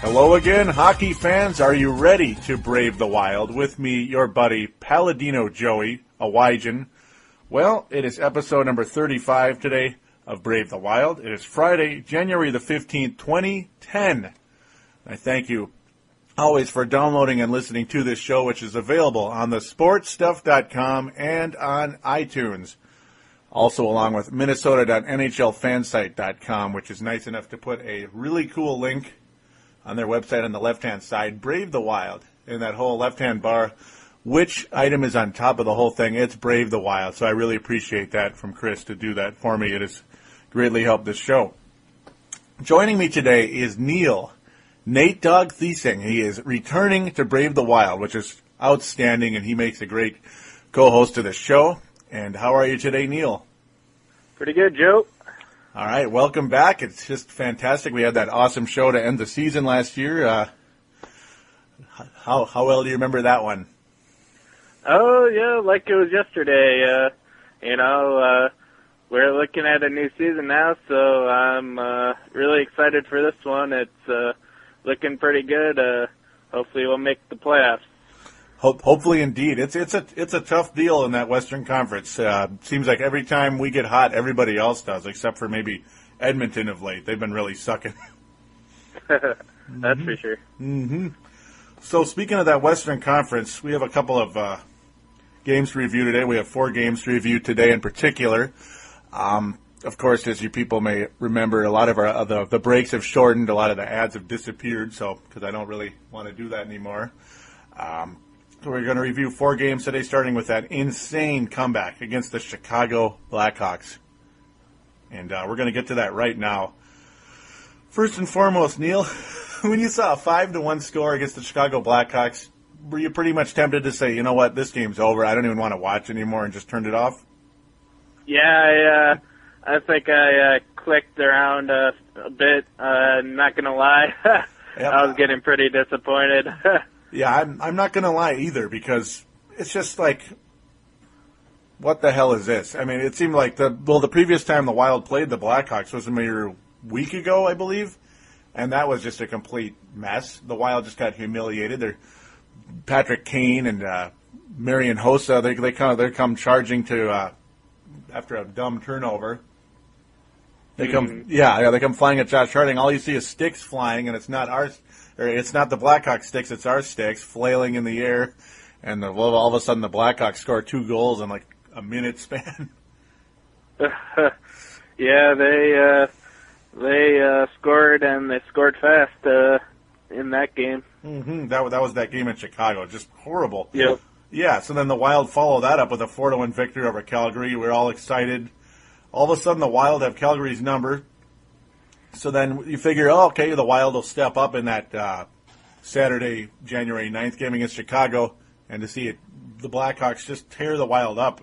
Hello again, hockey fans. Are you ready to brave the wild? With me, your buddy, Paladino Joey, a Wygen. Well, it is episode number 35 today of Brave the Wild. It is Friday, January the 15th, 2010. I thank you always for downloading and listening to this show, which is available on the sportstuff.com and on iTunes. Also along with minnesota.nhlfansite.com, which is nice enough to put a really cool link on their website on the left-hand side, Brave the Wild. In that whole left-hand bar, which item is on top of the whole thing? It's Brave the Wild. So I really appreciate that from Chris to do that for me. It has greatly helped this show. Joining me today is Natedogg Theising. He is returning to Brave the Wild, which is outstanding, and he makes a great co-host to the show. And how are you today, Neil? Pretty good, Joe. All right, welcome back. It's just fantastic. We had that awesome show to end the season last year. How well do you remember that one? Oh, yeah, like it was yesterday. We're looking at a new season now, so I'm really excited for this one. It's looking pretty good. Hopefully we'll make the playoffs. Hopefully, indeed. It's a tough deal in that Western Conference. Seems like every time we get hot, everybody else does, except for maybe Edmonton of late. They've been really sucking. That's for sure. Mm-hmm. So speaking of that Western Conference, we have a couple of games to review today. We have 4 games to review today in particular. Of course, as you people may remember, a lot of the breaks have shortened. A lot of the ads have disappeared, because I don't really want to do that anymore. So we're going to review 4 games today, starting with that insane comeback against the Chicago Blackhawks. And we're going to get to that right now. First and foremost, Neil, when you saw a 5-1 score against the Chicago Blackhawks, were you pretty much tempted to say, you know what, this game's over, I don't even want to watch anymore, and just turned it off? Yeah, I think I clicked around a bit, not going to lie. Yep. I was getting pretty disappointed. Yeah, I'm not going to lie either, because it's just like, what the hell is this? I mean, it seemed like the previous time the Wild played the Blackhawks was a mere week ago, I believe, and that was just a complete mess. The Wild just got humiliated. Patrick Kane and Marian Hossa, they come charging to after a dumb turnover. They come flying at Josh Harding. All you see is sticks flying, and it's not the Blackhawks sticks, it's our sticks flailing in the air, and all of a sudden the Blackhawks score 2 goals in like a minute span. Yeah, they scored, and they scored fast in that game. Mm-hmm. That was that game in Chicago, just horrible. Yep. Yeah, so then the Wild follow that up with a 4-1 victory over Calgary. We're all excited. All of a sudden the Wild have Calgary's number. So then you figure, okay, the Wild will step up in that Saturday, January 9th game against Chicago, and to see the Blackhawks just tear the Wild up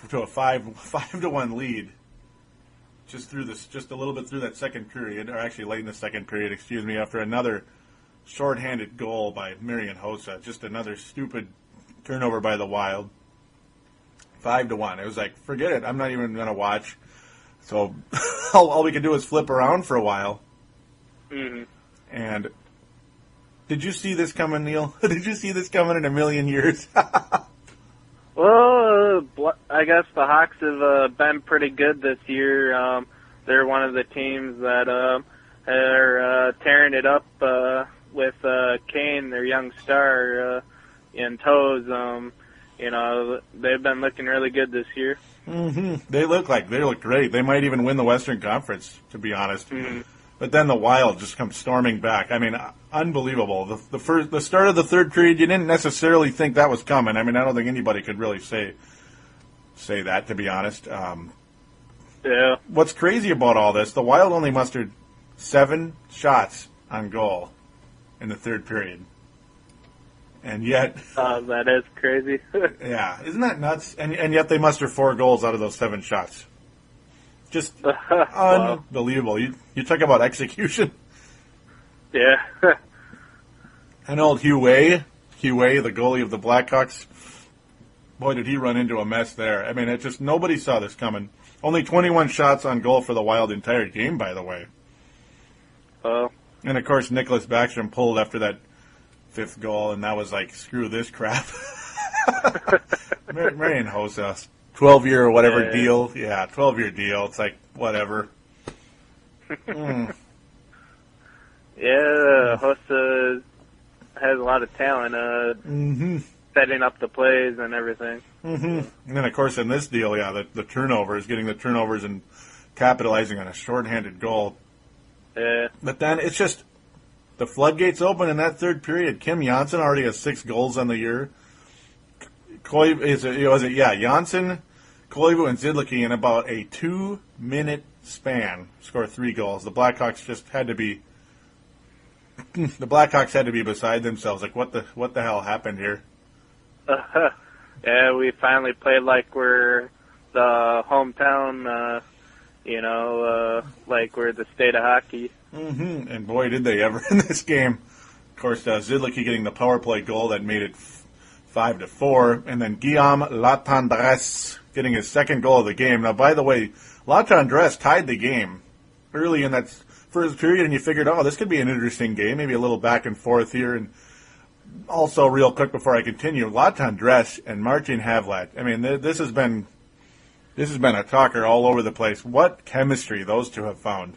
to a 5-1 lead, just a little bit through that second period, or actually late in the second period, after another shorthanded goal by Marian Hossa, just another stupid turnover by the Wild. 5-1. It was like, forget it, I'm not even going to watch. So all we could do is flip around for a while. Mm-hmm. And did you see this coming, Neil? Did you see this coming in a million years? Well, I guess the Hawks have been pretty good this year. They're one of the teams that are tearing it up with Kane, their young star, in tows. They've been looking really good this year. Mm-hmm. They look great. They might even win the Western Conference, to be honest. Mm-hmm. But then the Wild just come storming back. I mean, unbelievable. The start of the third period, you didn't necessarily think that was coming. I mean, I don't think anybody could really say that, to be honest. Yeah. What's crazy about all this, the Wild only mustered 7 shots on goal in the third period. And yet... that is crazy. Yeah, isn't that nuts? And yet they muster 4 goals out of those 7 shots. Just unbelievable. You talk about execution. Yeah. And old Hugh Way, the goalie of the Blackhawks, boy, did he run into a mess there. I mean, nobody saw this coming. Only 21 shots on goal for the Wild entire game, by the way. Well, And, of course, Nicholas Backstrom pulled after that 5th goal, and that was like, screw this crap. Marian Hossa, 12-year or whatever deal. Yeah, 12-year deal. It's like, whatever. Yeah, Hossa has a lot of talent setting up the plays and everything. And then, of course, in this deal, the turnovers, getting the turnovers and capitalizing on a shorthanded goal. Yeah. But then it's just the floodgates open in that 3rd period. Kim Janssen already has 6 goals on the year. Janssen, Koivu, and Zidlicki in about a 2-minute span score 3 goals. The Blackhawks had to be beside themselves. Like, what the hell happened here? Yeah, we finally played like we're the hometown, like we're the state of hockey. And boy, did they ever in this game. Of course, Zidlicki getting the power play goal that made it 5-4, and then Guillaume Latendresse getting his 2nd goal of the game. Now, by the way, Latendresse tied the game early in that first period, and you figured, this could be an interesting game, maybe a little back and forth here. And also, real quick before I continue, Latendresse and Martin Havlat. I mean, this has been a talker all over the place. What chemistry those two have found.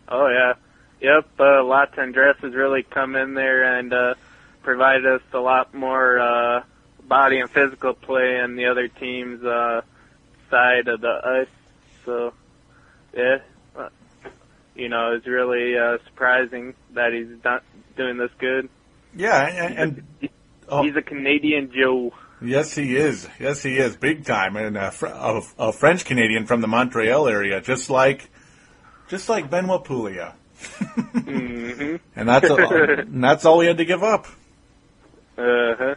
Oh, yeah. Yep, Latendresse has really come in there and provided us a lot more body and physical play on the other team's side of the ice. So, yeah, it's really surprising that he's doing this good. Yeah, and he's a Canadian Joe. Yes, he is. Yes, he is, big time, and a French Canadian from the Montreal area, just like Benoit Pouliot. And that's all we had to give up. A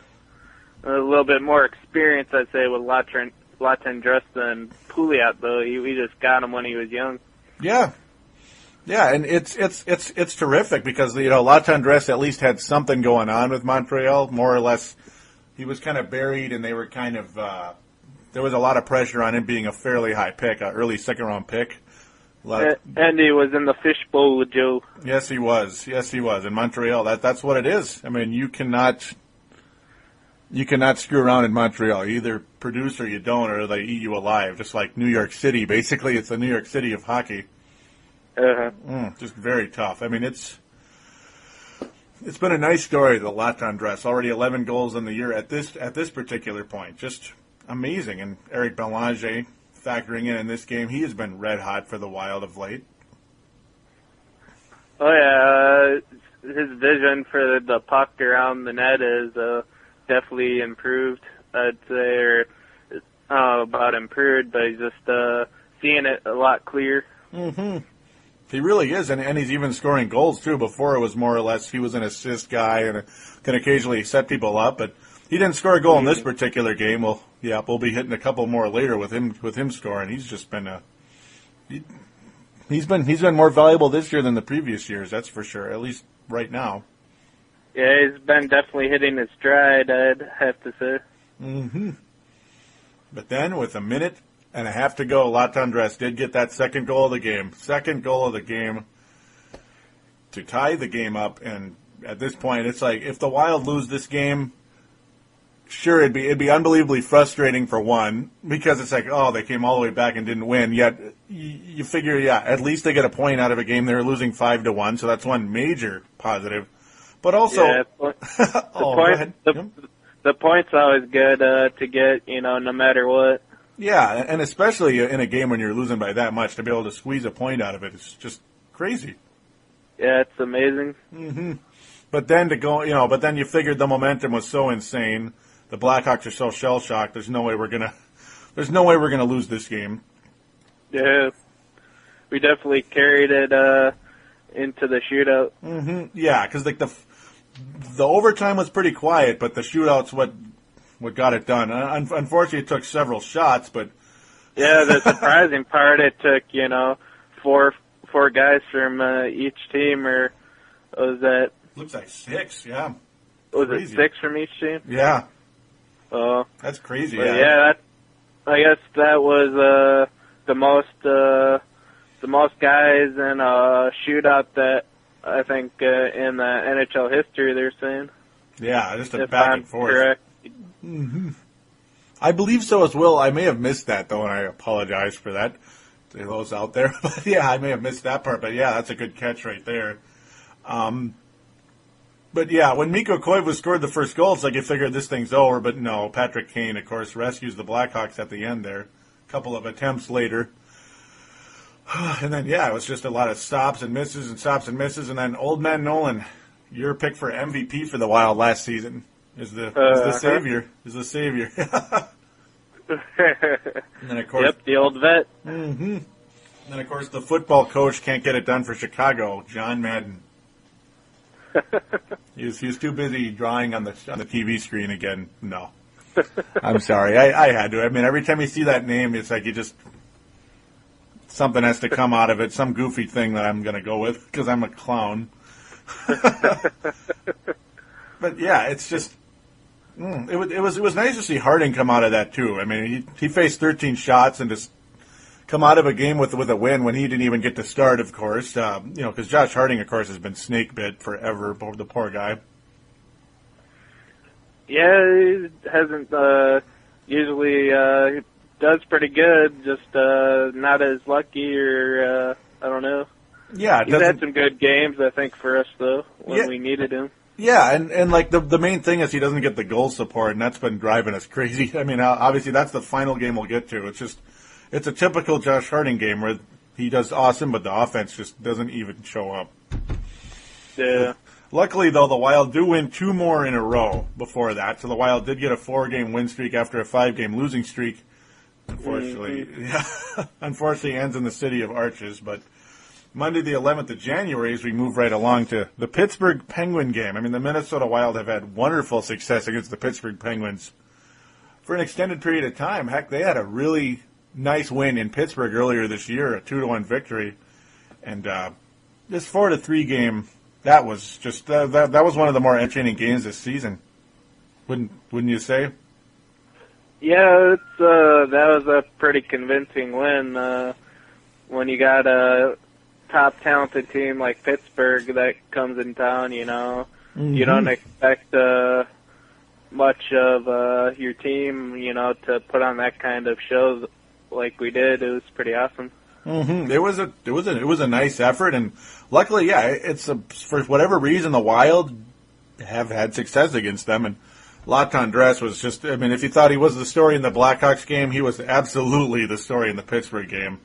little bit more experience, I'd say, with Latendresse than Pouliot, though. We just got him when he was young. Yeah, and it's terrific because Latendresse at least had something going on with Montreal, more or less. He was kind of buried, and they were kind of there was a lot of pressure on him being a fairly high pick, an early 2nd-round pick. And he was in the fishbowl with Joe. Yes, he was. In Montreal, that's what it is. I mean, you cannot screw around in Montreal. You either produce or you don't, or they eat you alive. Just like New York City. Basically, it's the New York City of hockey. Just very tough. I mean, it's been a nice story, the Latendresse. Already 11 goals in the year at this particular point. Just amazing. And Eric Belanger factoring in this game, he has been red hot for the Wild of late. Oh yeah, his vision for the puck around the net is definitely improved. I'd say, or about improved, but he's just seeing it a lot clearer. He really is, and he's even scoring goals too. Before it was more or less he was an assist guy and can occasionally set people up, but he didn't score a goal in this particular game. Well, yeah, we'll be hitting a couple more later with him scoring. He's just been he's been more valuable this year than the previous years. That's for sure. At least right now. Yeah, he's been definitely hitting his stride, I'd have to say. But then, with a minute and a half to go, Latendresse did get that 2nd goal of the game. 2nd goal of the game to tie the game up. And at this point, it's like if the Wild lose this game, sure, it'd be unbelievably frustrating for one, because it's like, they came all the way back and didn't win. Yet you figure, at least they get a point out of a game they were losing 5-1, so that's one major positive. But also, the point's always good to get, no matter what. Yeah, and especially in a game when you're losing by that much, to be able to squeeze a point out of it is just crazy. Yeah, it's amazing. But then but then you figured the momentum was so insane. The Blackhawks are so shell shocked. There's no way we're gonna lose this game. Yeah, we definitely carried it into the shootout. Yeah, because like the overtime was pretty quiet, but the shootout's what got it done. Unfortunately, it took several shots, but yeah, the surprising part, it took four guys from each team, or was that? Looks like 6. Yeah. Was it 6 from each team? Yeah. Oh, that's crazy. Yeah, I guess that was the most guys in a shootout that I think, in NHL history, they're saying. Yeah, just a If back I'm and forth. correct. Mm-hmm. I believe so as well. I may have missed that, though, and I apologize for that to those out there. But, yeah, I may have missed that part. But, yeah, that's a good catch right there. But, yeah, when Mikko Koivu scored the first goal, it's like you figured this thing's over. But, no, Patrick Kane, of course, rescues the Blackhawks at the end there. A couple of attempts later. And then, yeah, it was just a lot of stops and misses and stops and misses. And then Old Man Nolan, your pick for MVP for the Wild last season, is the savior. Is the savior. And then, of course, yep, the old vet. Mm-hmm. And then, of course, the football coach can't get it done for Chicago, John Madden. He was too busy drawing on the TV screen again. No, I'm sorry. I had to. I mean, every time you see that name, it's like you just something has to come out of it, some goofy thing that I'm going to go with because I'm a clown. But yeah, it's just it was nice to see Harding come out of that too. I mean, he faced 13 shots and just come out of a game with a win when he didn't even get to start, of course. Because Josh Harding, of course, has been snake bit forever. The poor guy. Yeah, he hasn't usually does pretty good, just not as lucky, or I don't know. Yeah, he's had some good games, I think, for us though when we needed him. Yeah, and like the main thing is he doesn't get the goal support, and that's been driving us crazy. I mean, obviously that's the final game we'll get to. It's a typical Josh Harding game where he does awesome, but the offense just doesn't even show up. Yeah. Luckily, though, the Wild do win 2 more in a row before that, so the Wild did get a 4-game win streak after a 5-game losing streak. Unfortunately, unfortunately ends in the City of Arches, but Monday the 11th of January, as we move right along to the Pittsburgh Penguin game. I mean, the Minnesota Wild have had wonderful success against the Pittsburgh Penguins for an extended period of time. Heck, they had a really nice win in Pittsburgh earlier this year, a 2-1 victory, and this 4-3 game, that was just that was one of the more entertaining games this season. Wouldn't you say? Yeah, that was a pretty convincing win. When you got a top talented team like Pittsburgh that comes in town, you don't expect much of your team, to put on that kind of show like we did. It was pretty awesome. Mm-hmm. It was a nice effort, and luckily, for whatever reason, the Wild have had success against them, and Latendresse was just, I mean, if you thought he was the story in the Blackhawks game, he was absolutely the story in the Pittsburgh game.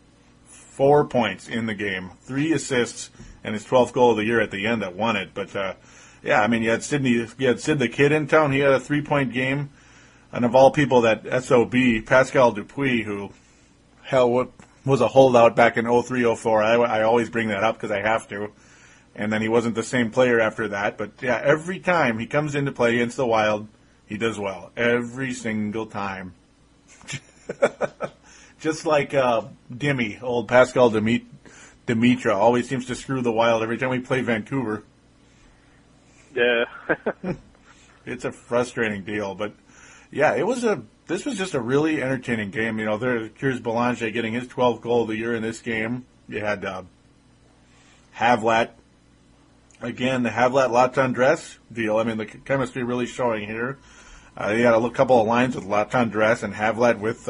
4 points in the game, 3 assists, and his 12th goal of the year at the end that won it. But, I mean, you had Sid the Kid in town. He had a 3-point game. And of all people, that SOB, Pascal Dupuis, who, was a holdout back in 03-04. I always bring that up because I have to. And then he wasn't the same player after that. But, yeah, every time he comes into play against the Wild, he does well. Every single time. Just like Dimmy, old Pascal Dimitra, always seems to screw the Wild every time we play Vancouver. Yeah. It's a frustrating deal. But, yeah, this was just a really entertaining game. Here's Belanger getting his 12th goal of the year in this game. You had Havlat. Again, the Havlat-Latendresse deal. I mean, the chemistry really showing here. You had a couple of lines with Latendresse and Havlat with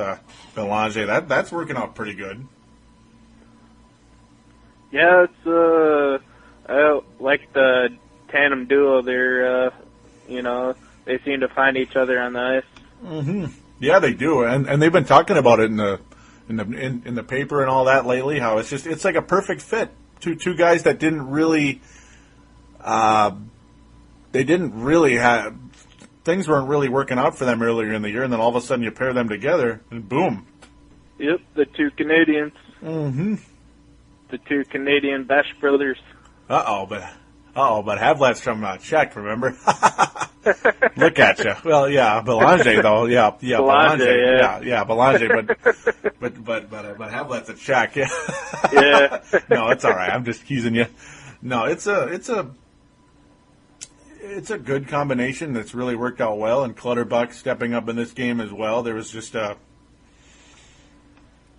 Belanger. That's working out pretty good. Yeah, it's I like the tandem duo. They're they seem to find each other on the ice. Mm-hmm. Yeah, they do, and they've been talking about it in the paper and all that lately. How it's like a perfect fit. Two guys that didn't really have. Things weren't really working out for them earlier in the year, and then all of a sudden you pair them together, and boom. Yep, the 2 Canadians. Mm-hmm. The 2 Canadian Bash brothers. But Havlat's from Czech, remember? Look at you. Well, yeah, Belanger though, yeah, Belanger, yeah, Belanger, but Havlat's a Czech, yeah. Yeah. No, it's all right. I'm just teasing you. No, it's a good combination that's really worked out well, and Clutterbuck stepping up in this game as well. There was just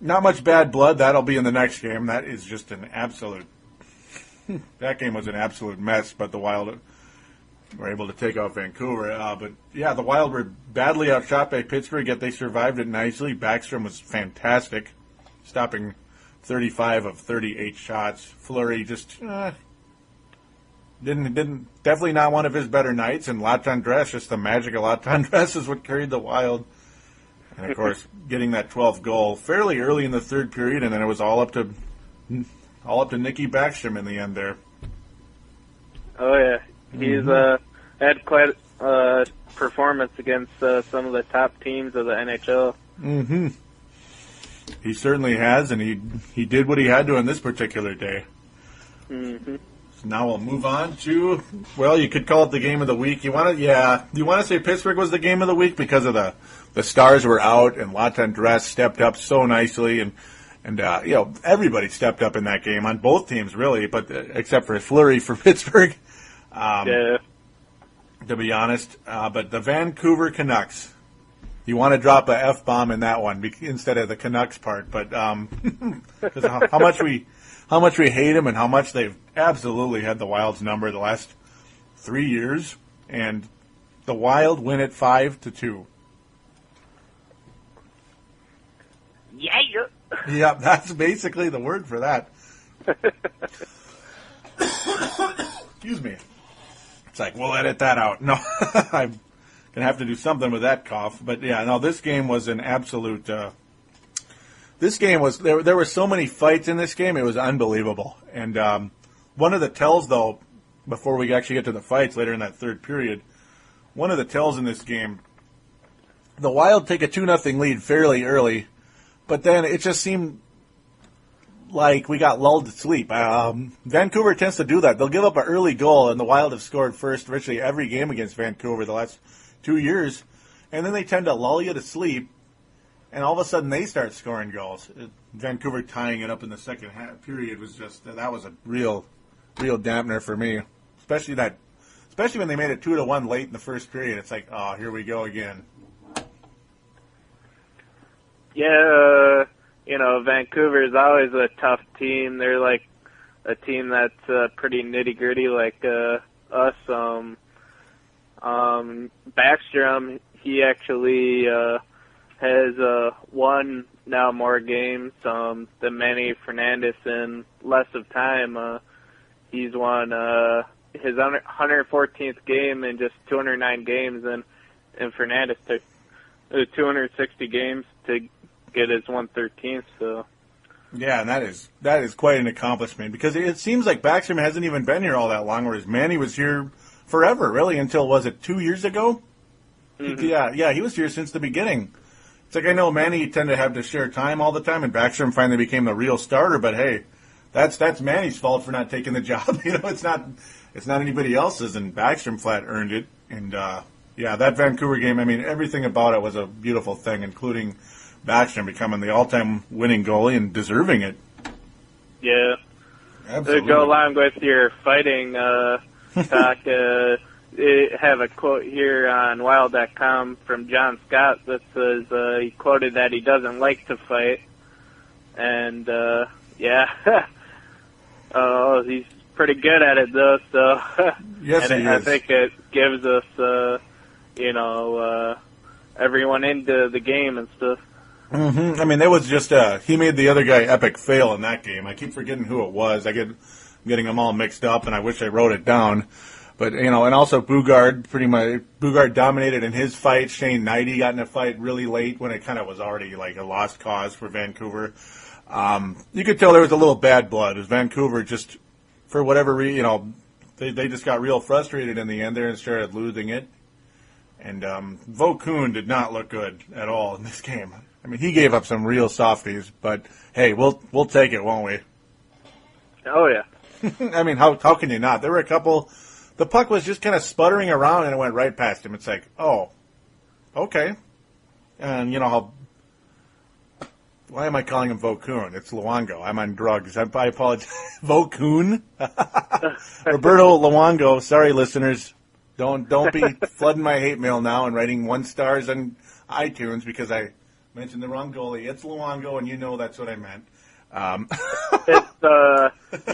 not much bad blood. That'll be in the next game. That is just an absolute that game was an absolute mess, but the Wild were able to take out Vancouver. But, yeah, the Wild were badly outshot by Pittsburgh, yet they survived it nicely. Backstrom was fantastic, stopping 35 of 38 shots. Fleury just didn't definitely not one of his better nights, and Latendresse, just the magic of Latendresse is what carried the Wild. And, of course, getting that 12th goal fairly early in the third period, and then it was all up to Nicky Backstrom in the end there. Oh, yeah. He's had quite a performance against some of the top teams of the NHL. Mm-hmm. He certainly has, and he did what he had to on this particular day. Mm-hmm. So now we'll move on to, well, you could call it the game of the week. You want to say Pittsburgh was the game of the week because of the stars were out and Latendresse stepped up so nicely, and everybody stepped up in that game on both teams really, but except for Fleury for Pittsburgh. Yeah. To be honest, but the Vancouver Canucks. You want to drop a F-bomb in that one instead of the Canucks part, but because how much we hate them and how much they've absolutely had the Wild's number the last 3 years, and the Wild win it 5-2. Yeah. Yeah, that's basically the word for that. Excuse me. It's like, we'll edit that out. No, I'm going to have to do something with that cough. But, yeah, no, this game was an absolute this game was, there were so many fights in this game, it was unbelievable. And one of the tells, though, before we actually get to the fights later in that third period, one of the tells in this game, the Wild take a 2-0 lead fairly early, but then it just seemed like we got lulled to sleep. Vancouver tends to do that. They'll give up an early goal, and the Wild have scored first virtually every game against Vancouver the last 2 years, and then they tend to lull you to sleep, and all of a sudden they start scoring goals. Vancouver tying it up in the second half period was just, that was a real dampener for me, especially when they made it 2-1 late in the first period. It's like, oh, here we go again. Yeah, Vancouver is always a tough team. They're like a team that's pretty nitty-gritty like us. Backstrom, he actually has won now more games than Manny Fernandez in less of time. He's won his 114th game in just 209 games, and Fernandez took 260 games to get his 113th. So yeah, and that is quite an accomplishment, because it seems like Backstrom hasn't even been here all that long, whereas Manny was here forever, really, until, was it 2 years ago? Mm-hmm. Yeah, he was here since the beginning. It's like, I know Manny tended to have to share time all the time, and Backstrom finally became the real starter, but hey, that's Manny's fault for not taking the job. It's not anybody else's, and Backstrom flat earned it. And yeah, that Vancouver game, I mean, everything about it was a beautiful thing, including Backstrom becoming the all-time winning goalie and deserving it. Yeah. Absolutely. To go along with your fighting talk, have a quote here on Wild.com from John Scott that says he quoted that he doesn't like to fight. And, yeah. Oh, he's pretty good at it, though, so. Yes, and he I is. think it gives us, everyone into the game and stuff. Mm-hmm. I mean, that was just, he made the other guy epic fail in that game. I keep forgetting who it was. I'm getting them all mixed up, and I wish I wrote it down. But, and also Bugard dominated in his fight. Shane Knighty got in a fight really late when it kind of was already like a lost cause for Vancouver. You could tell there was a little bad blood. As Vancouver just, for whatever reason, they just got real frustrated in the end there and started losing it. And Vokoun did not look good at all in this game. I mean, he gave up some real softies, but hey, we'll take it, won't we? Oh yeah. I mean, how can you not? There were a couple. The puck was just kind of sputtering around, and it went right past him. It's like, oh, okay. And how? Why am I calling him Vokoun? It's Luongo. I'm on drugs. I apologize. Vokoun. Roberto Luongo. Sorry, listeners. Don't be flooding my hate mail now and writing 1 stars on iTunes because I mentioned the wrong goalie. It's Luongo, and that's what I meant. It's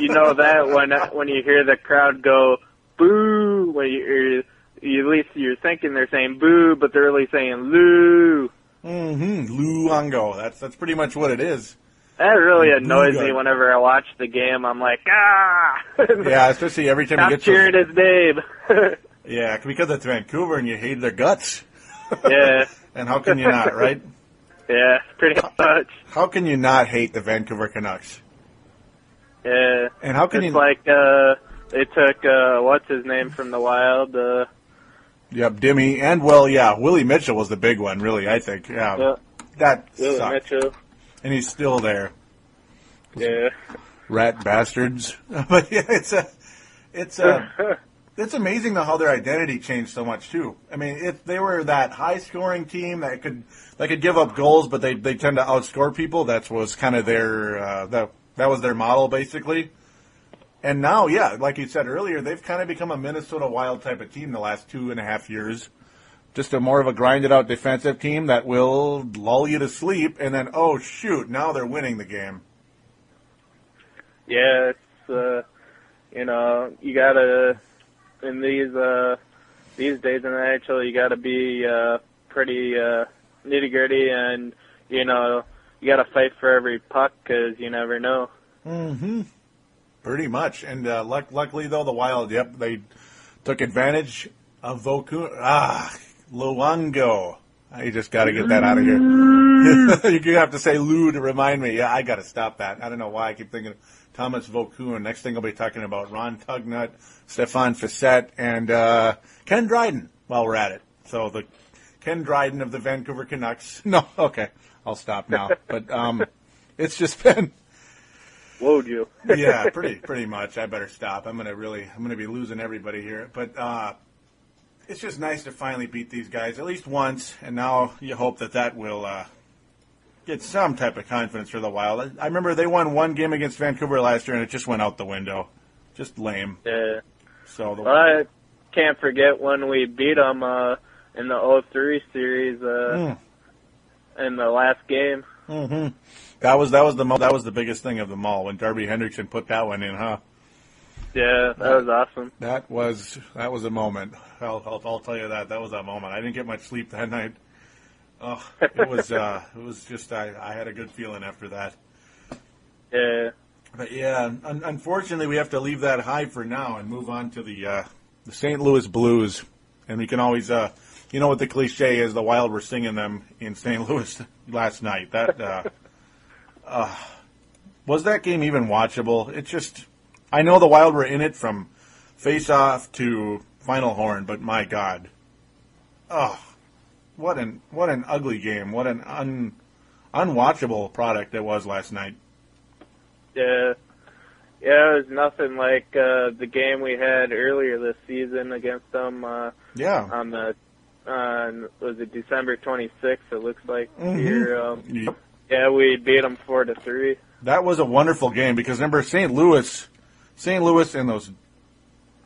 you know that when you hear the crowd go boo, when at least you're thinking they're saying boo, but they're really saying loo. Luongo. That's pretty much what it is. That really annoys me whenever I watch the game. I'm like, ah! Yeah, especially every time you get cheering his name. Yeah, because it's Vancouver and you hate their guts. Yeah. And how can you not, right? Yeah, pretty much. How can you not hate the Vancouver Canucks? Yeah. And how can it's like they took what's his name from the Wild? Yep, Dimmy, and Willie Mitchell was the big one, really. I think. Yeah, that Willie sucked. Mitchell. And he's still there. Yeah. Rat bastards. But yeah, it's amazing though how their identity changed so much too. I mean, if they were that high scoring team that could give up goals, but they tend to outscore people. That was kind of their that was their model basically. And now, yeah, like you said earlier, they've kind of become a Minnesota Wild type of team the last 2.5 years. Just a more of a grinded-out defensive team that will lull you to sleep, and then, oh, shoot, now they're winning the game. Yeah, it's, you got to, in these days in the NHL, you got to be pretty nitty-gritty, and, you got to fight for every puck because you never know. Mm-hmm. Pretty much. And luckily, though, the Wild, they took advantage of Luongo. You just got to get that out of here. You have to say Lou to remind me. Yeah, I got to stop that. I don't know why I keep thinking of Thomas Vokoun. Next thing I'll be talking about Ron Tugnut, Stefan Facette, and Ken Dryden while we're at it. So the Ken Dryden of the Vancouver Canucks. No, okay. I'll stop now. But it's just been... Would you? Yeah, pretty much. I better stop. I'm gonna be losing everybody here. But it's just nice to finally beat these guys at least once, and now you hope that will get some type of confidence for the Wild. I remember they won one game against Vancouver last year, and it just went out the window. Just lame. Yeah. So I can't forget when we beat them in the 03 series in the last game. Mm-hmm. That was the biggest thing of them all when Darby Hendrickson put that one in, huh? Yeah, that was awesome. That was a moment. I'll tell you that was a moment. I didn't get much sleep that night. Oh, it was just I had a good feeling after that. Yeah. But yeah, unfortunately we have to leave that high for now and move on to the St. Louis Blues, and we can always what the cliche is, the Wild were singing them in St. Louis last night. That was that game even watchable? It just, I know the Wild were in it from face-off to final horn, but my God. Oh, what an ugly game. What an unwatchable product it was last night. Yeah. Yeah, it was nothing like the game we had earlier this season against them. On the was it December 26th? It looks like here. Yeah, we beat them 4-3. That was a wonderful game because remember St. Louis and those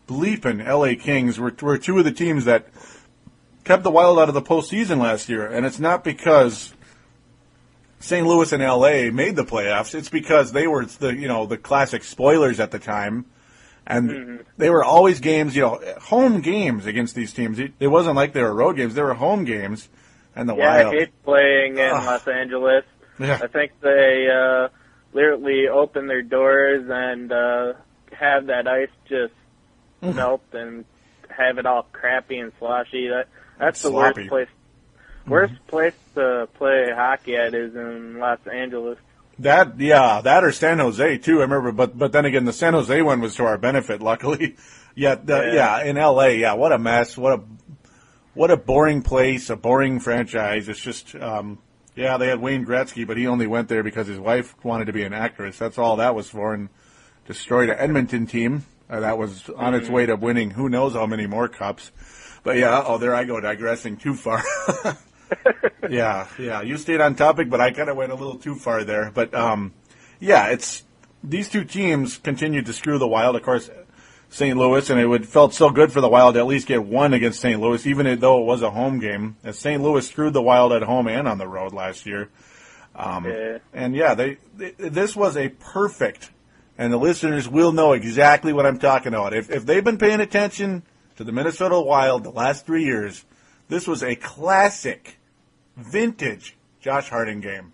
bleeping LA Kings were two of the teams that kept the Wild out of the postseason last year, and it's not because St. Louis and LA made the playoffs. It's because they were the classic spoilers at the time, and they were always games, home games against these teams. It wasn't like they were road games; they were home games. And the Wild. I hate playing in Los Angeles. Yeah. I think they literally open their doors and have that ice just melt and have it all crappy and sloshy. That's the worst place. Worst place to play hockey at is in Los Angeles. That or San Jose too. I remember, but then again, the San Jose one was to our benefit, luckily. In LA, what a mess. What a boring place, a boring franchise. It's just, they had Wayne Gretzky, but he only went there because his wife wanted to be an actress. That's all that was for, and destroyed an Edmonton team that was on its way to winning who knows how many more cups. But there I go, digressing too far. You stayed on topic, but I kind of went a little too far there. But, it's these two teams continued to screw the Wild. Of course, St. Louis, and it felt so good for the Wild to at least get one against St. Louis, even though it was a home game, as St. Louis screwed the Wild at home and on the road last year. And this was a perfect, and the listeners will know exactly what I'm talking about. If they've been paying attention to the Minnesota Wild the last 3 years, this was a classic, vintage Josh Harding game.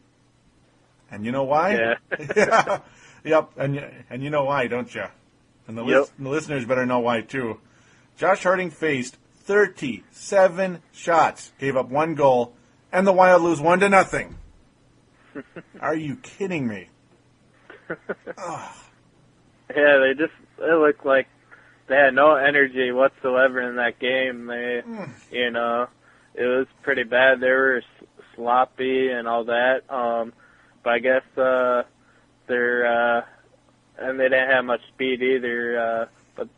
And you know why? Yeah. Yep. And you know why, don't you? And the listeners better know why, too. Josh Harding faced 37 shots, gave up 1 goal, and the Wild lose 1-0. Are you kidding me? Yeah, they looked like they had no energy whatsoever in that game. It was pretty bad. They were sloppy and all that. But I guess and they didn't have much speed either. But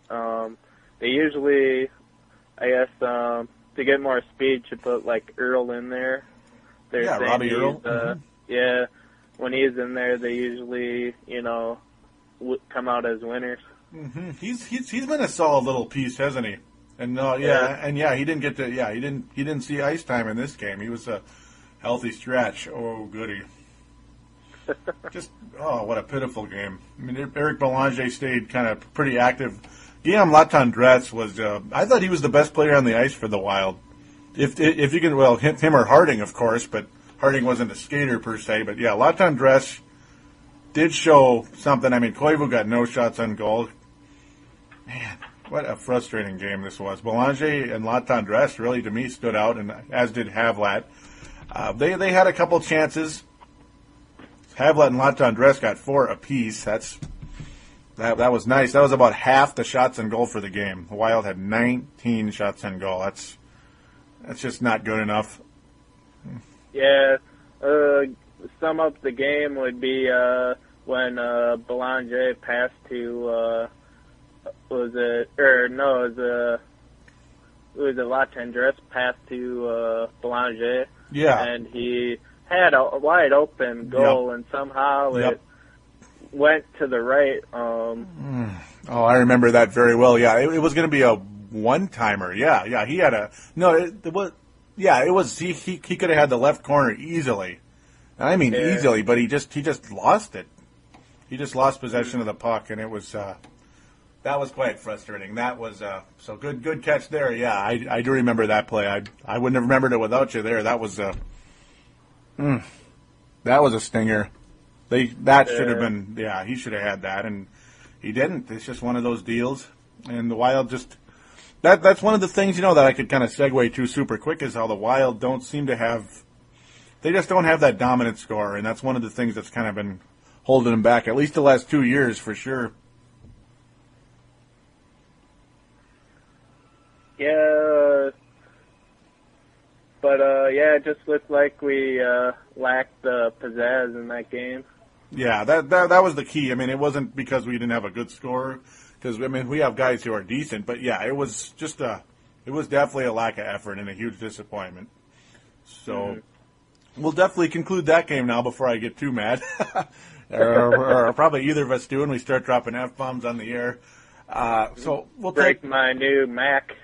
they usually, I guess, to get more speed, should put like Earl in there. Robbie Earl. Yeah, when he's in there, they usually, come out as winners. Mm-hmm. He's been a solid little piece, hasn't he? And he didn't get to he didn't see ice time in this game. He was a healthy stretch. Oh goody. What a pitiful game. I mean, Eric Belanger stayed kind of pretty active. Guillaume Latendresse was I thought he was the best player on the ice for the Wild. If you can, him or Harding, of course, but Harding wasn't a skater per se. But yeah, Latendresse did show something. I mean, Koivu got no shots on goal. Man, what a frustrating game this was. Belanger and Latendresse really, to me, stood out, and as did Havlat. They had a couple chances. Havlat and Latendresse got 4 apiece. That was nice. That was about half the shots on goal for the game. The Wild had 19 shots on goal. That's just not good enough. Yeah, sum up the game would be when Belanger passed to Latendresse passed to Belanger. Yeah, and he had a wide open goal, and somehow it went to the right. I remember that very well. Yeah, it was going to be a one-timer. Yeah, he had a it was. Yeah, it was. He could have had the left corner easily. I mean easily, but he just lost it. He just lost possession of the puck, and it was that was quite frustrating. That was so good catch there. Yeah, I do remember that play. I wouldn't have remembered it without you there. That was that was a stinger. That should have been. Yeah, he should have had that, and he didn't. It's just one of those deals, and the Wild just. That's one of the things, that I could kind of segue to super quick is how the Wild don't seem to have – they just don't have that dominant scorer, and that's one of the things that's kind of been holding them back, at least the last 2 years for sure. Yeah, but it just looked like we lacked the pizzazz in that game. Yeah, that was the key. I mean, it wasn't because we didn't have a good scorer. Because, I mean, we have guys who are decent, but, yeah, it was just it was definitely a lack of effort and a huge disappointment. So we'll definitely conclude that game now before I get too mad. or probably either of us do, and we start dropping F-bombs on the air. So we'll break my new Mac.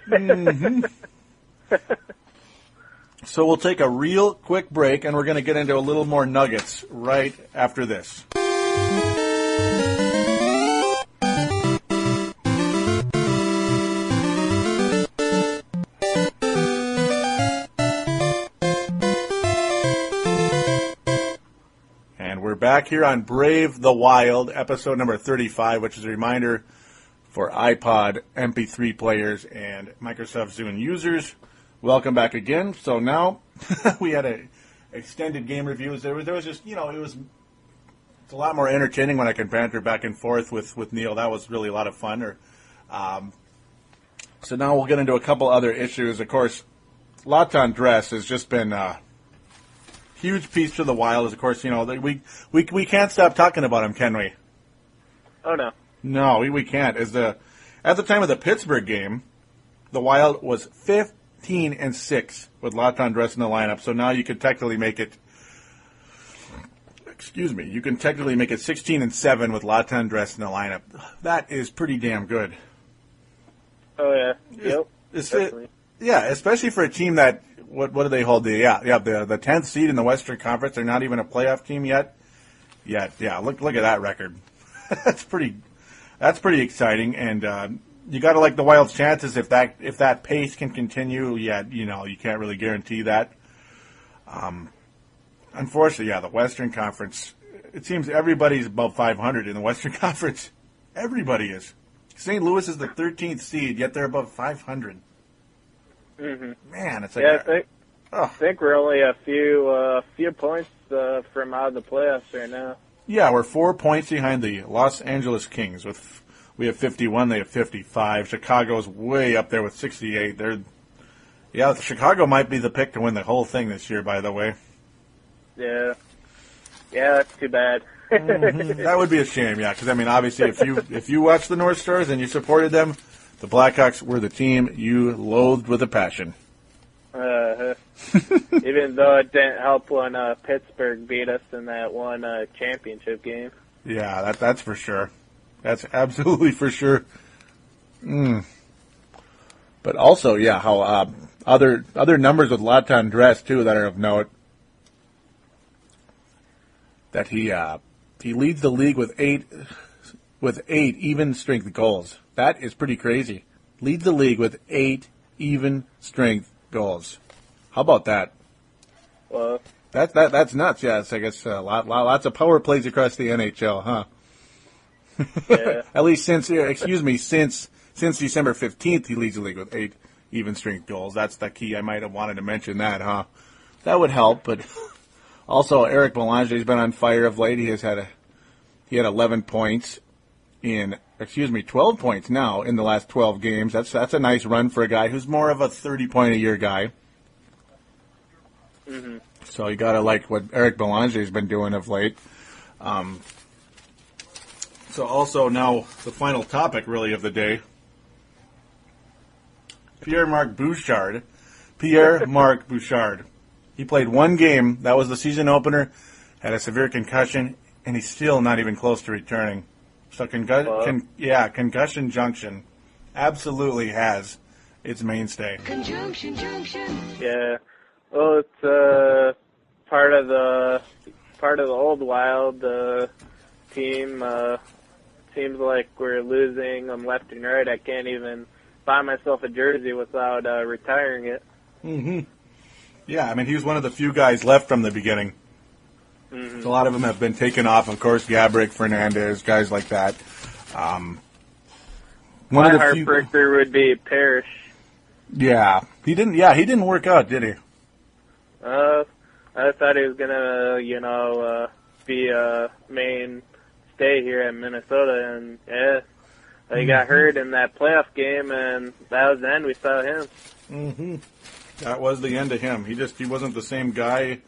So we'll take a real quick break, and we're going to get into a little more nuggets right after this. Back here on Brave the Wild, episode number 35, which is a reminder for iPod, MP3 players, and Microsoft Zune users. Welcome back again. So now we had a extended game reviews. There was just, it's a lot more entertaining when I can banter back and forth with Neil. That was really a lot of fun. So now we'll get into a couple other issues. Of course, Latendresse has just been huge piece to the Wild. Of course, we can't stop talking about him, can we? Oh no. No, we can't. At the time of the Pittsburgh game, the Wild was 15-6 with Latendresse in the lineup. So now you could technically make it. You can technically make it 16-7 with Latendresse in the lineup. That is pretty damn good. Oh yeah. Yep. Yeah, especially for a team that what do they hold? The 10th seed in the Western Conference. They're not even a playoff team yet. Yeah. Look at that record. That's pretty exciting, and you got to like the Wild's chances if that pace can continue. Yeah, you can't really guarantee that. Unfortunately, the Western Conference. It seems everybody's above 500 in the Western Conference. Everybody is. St. Louis is the 13th seed, yet they're above 500. Mm-hmm. Man, it's like I think we're only a few points from out of the playoffs right now. Yeah, we're 4 points behind the Los Angeles Kings. We have 51, they have 55. Chicago's way up there with 68. Chicago might be the pick to win the whole thing this year, by the way. Yeah, that's too bad. That would be a shame, because obviously, if you watch the North Stars and you supported them, the Blackhawks were the team you loathed with a passion. Even though it didn't help when Pittsburgh beat us in that one championship game. Yeah, that's for sure. That's absolutely for sure. But also, how other numbers with Latendresse too that are of note. That he leads the league with eight even strength goals. That is pretty crazy. Leads the league with 8 even strength goals. How about that? Well, that's nuts. Yeah, it's, I guess lots of power plays across the NHL, huh? Yeah. At least since December 15th, he leads the league with 8 even strength goals. That's the key. I might have wanted to mention that, huh? That would help, but also Eric Belanger's been on fire of late. He had 11 points 12 points now in the last 12 games. That's a nice run for a guy who's more of a 30-point-a-year guy. Mm-hmm. So you gotta like what Eric Belanger's been doing of late. So also now the final topic really of the day. Pierre-Marc Bouchard. He played one game. That was the season opener. Had a severe concussion, and he's still not even close to returning. So concussion junction absolutely has its mainstay. Conjunction junction. Yeah. Well, it's part of the old Wild team. Seems like we're losing them left and right. I can't even buy myself a jersey without retiring it. Mm-hmm. Yeah, he was one of the few guys left from the beginning. Mm-hmm. So a lot of them have been taken off. Of course, Gabrick, Fernandez, guys like that. My heartbreaker would be Parrish. Yeah, he didn't work out, did he? I thought he was gonna, be a mainstay here in Minnesota, and he got hurt in that playoff game, and that was the end. We saw him. Mm-hmm. That was the end of him. He wasn't the same guy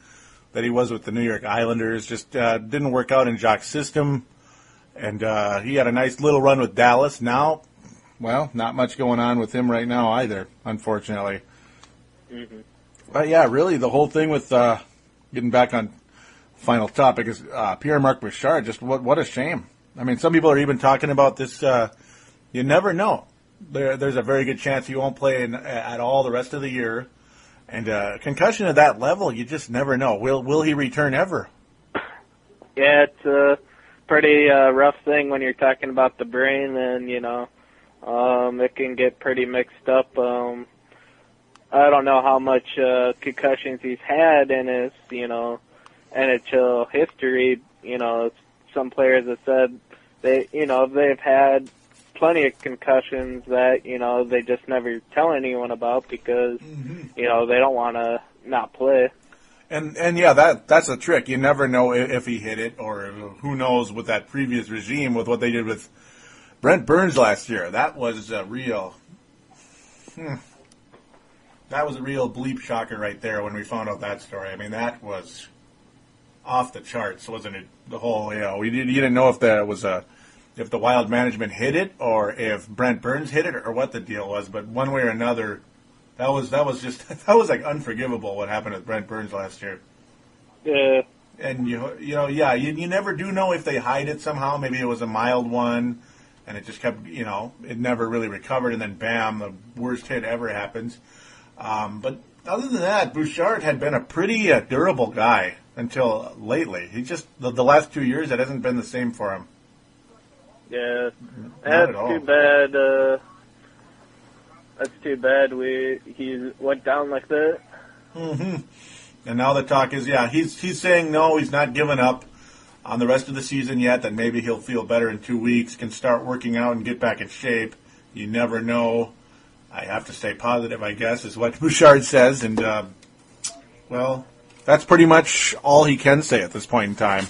that he was with the New York Islanders. Just didn't work out in Jacques' system, and he had a nice little run with Dallas. Now, well, not much going on with him right now either, unfortunately. Mm-hmm. But yeah, really, the whole thing with getting back on final topic is Pierre-Marc Bouchard. Just what a shame. Some people are even talking about this. You never know. There's a very good chance he won't play at all the rest of the year. And concussion at that level, you just never know. Will he return ever? Yeah, it's a pretty rough thing when you're talking about the brain, and it can get pretty mixed up. I don't know how much concussions he's had in his NHL history. Some players have said they've had plenty of concussions that they just never tell anyone about because they don't want to not play. And yeah, that's a trick. You never know if he hit it, or who knows with that previous regime with what they did with Brent Burns last year. That was a real bleep shocker right there when we found out that story. That was off the charts, wasn't it? The whole you didn't know if if the Wild management hit it, or if Brent Burns hit it, or what the deal was. But one way or another, that was like unforgivable what happened with Brent Burns last year. Yeah. And you never do know if they hide it somehow. Maybe it was a mild one, and it just kept it never really recovered, and then bam, the worst hit ever happens. But Other than that, Bouchard had been a pretty durable guy until lately. He just, the last 2 years, it hasn't been the same for him. Yeah, Not that's at all. too bad. That's too bad. He went down like that. Mm-hmm. And now the talk is, he's saying no, he's not giving up on the rest of the season yet, that maybe he'll feel better in 2 weeks, can start working out and get back in shape. You never know. I have to stay positive, I guess, is what Bouchard says. And, well, that's pretty much all he can say at this point in time.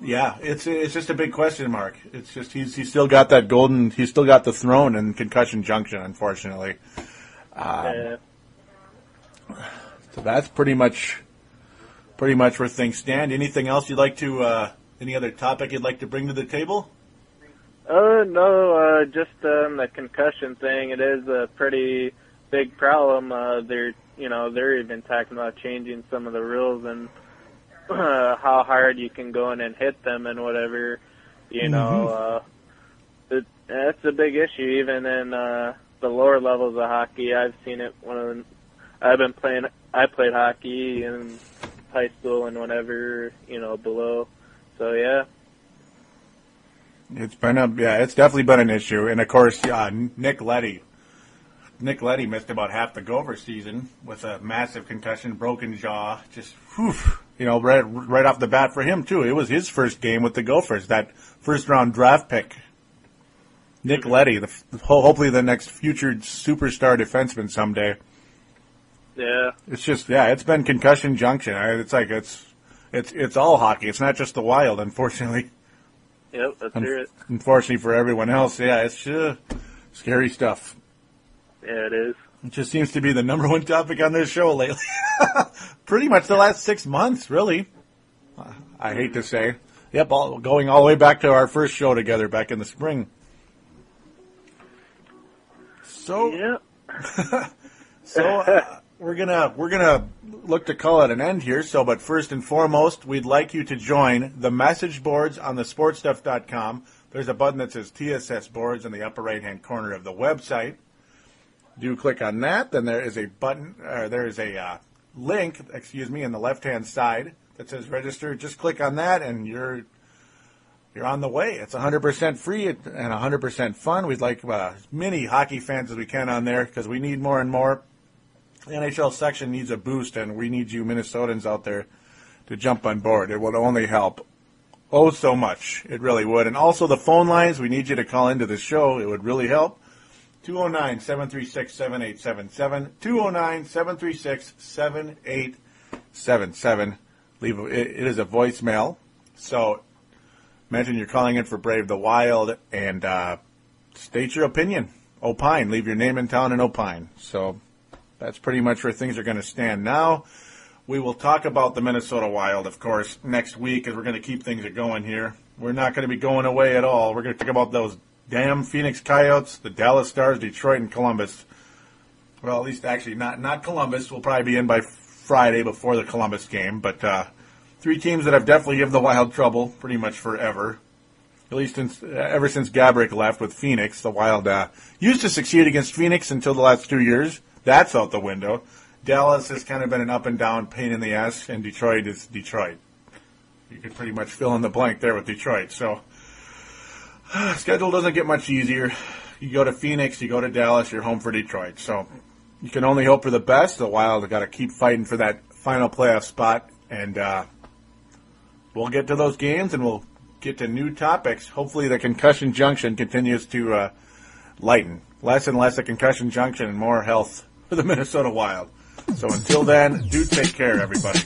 It's just a big question mark. It's just he's still got that he's still got the throne in concussion junction, unfortunately. So that's pretty much where things stand. Anything else you'd like to, any other topic you'd like to bring to the table? No, just the concussion thing. It is a pretty big problem. They're even talking about changing some of the rules and how hard you can go in and hit them and whatever. That's a big issue. Even in the lower levels of hockey, I've seen it. I played hockey in high school and whatever, below. So yeah. It's definitely been an issue. And of course, Nick Leddy missed about half the Gopher season with a massive concussion, broken jaw, just, right off the bat for him too. It was his first game with the Gophers, that first round draft pick. Nick Leddy, hopefully the next future superstar defenseman someday. Yeah. It's just, it's been concussion junction. It's like, it's all hockey. It's not just the Wild, unfortunately. Yep, that's it. Unfortunately for everyone else, it's scary stuff. Yeah, it is. It just seems to be the number one topic on this show lately. Pretty much the last 6 months, really. I hate to say. Yep, going all the way back to our first show together back in the spring. So, yep. We're gonna look to call it an end here. So, but first and foremost, we'd like you to join the message boards on the sportstuff.com. There's a button that says TSS Boards in the upper right-hand corner of the website. Do click on that. Then there is a button, there is a link, in the left-hand side that says register. Just click on that, and you're on the way. It's 100% free and 100% fun. We'd like as many hockey fans as we can on there because we need more and more. The NHL section needs a boost, and we need you Minnesotans out there to jump on board. It would only help so much. It really would. And also the phone lines, we need you to call into the show. It would really help. 209-736-7877. 209-736-7877. It is a voicemail. So imagine you're calling in for Brave the Wild and state your opinion. Opine. Leave your name in town and opine. So that's pretty much where things are going to stand now. We will talk about the Minnesota Wild, of course, next week as we're going to keep things going here. We're not going to be going away at all. We're going to talk about those damn Phoenix Coyotes, the Dallas Stars, Detroit, and Columbus. Well, at least actually not Columbus. We'll probably be in by Friday before the Columbus game. But three teams that have definitely given the Wild trouble pretty much forever. At least ever since Gaborik left with Phoenix. The Wild used to succeed against Phoenix until the last 2 years. That's out the window. Dallas has kind of been an up-and-down pain in the ass, and Detroit is Detroit. You could pretty much fill in the blank there with Detroit. So, schedule doesn't get much easier. You go to Phoenix, you go to Dallas, you're home for Detroit. So, you can only hope for the best. The Wild have got to keep fighting for that final playoff spot, and we'll get to those games, and we'll get to new topics. Hopefully the concussion junction continues to lighten. Less and less a concussion junction and more health for the Minnesota Wild. So until then, do take care, everybody.